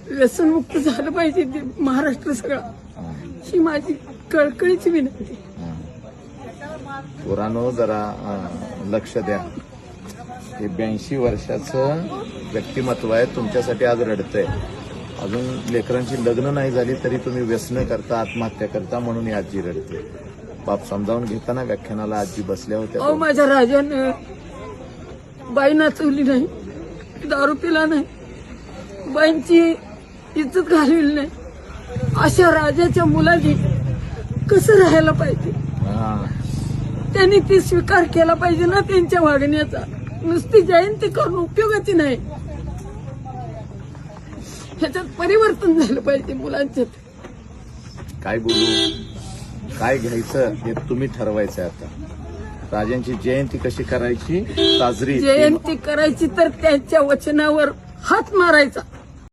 व्यसनमुक्त झालं पाहिजे ते महाराष्ट्र सगळा, ही माझी कळकळीची विनंती. पोरांनो जरा लक्ष द्या. हे 82 वर्षाचं व्यक्तिमत्व आहे, तुमच्यासाठी आज रडतंय. अजून लेकरांची लग्न नाही झाली तरी तुम्ही व्यसन करता, आत्महत्या करता, म्हणून ही आजी रडते. बाप समजावून घेताना व्याख्यानाला आजी बसल्या होत्या. अहो माझ्या राजानं बाई नाचवली नाही, दारू पिला नाही, बाईंची इज्जत घालवली नाही. अशा राजाच्या मुलाने कसं राहायला पाहिजे? त्यांनी ती स्वीकार केला पाहिजे ना त्यांच्या वागण्याचा. नुसती जयंती करून उपयोगाची नाही, ह्याच्यात परिवर्तन झालं पाहिजे मुलांच्यात. काय बोलू, काय घ्यायचं हे तुम्ही ठरवायचं. आता राजांची जयंती कशी करायची, साजरी जयंती करायची तर त्यांच्या वचनावर हात मारायचा.